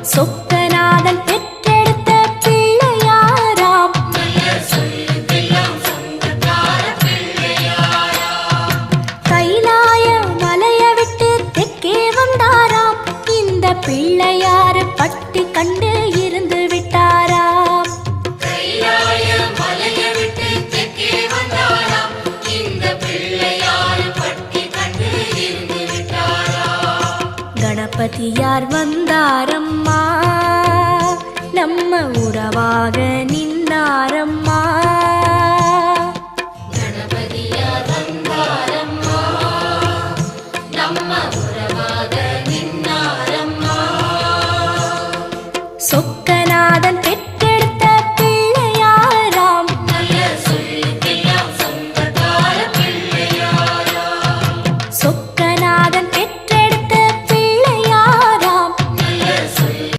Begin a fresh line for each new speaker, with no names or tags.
சொக்கநாதன் பெற்றெடுத்த பிள்ளையாராம். கைலாய மலைய விட்டு தெற்கே வந்தாராம். இந்த பிள்ளையார் பட்டி கண்டு இருந்து விட்டாராம். கணபதியார் வந்தாரம்மா, நம்ம உறவாக நின்னாரம்மா.
கணபதியார் வந்தாரம்மா, நம்ம உறவாக நின்னாரம்மா.
சொக்க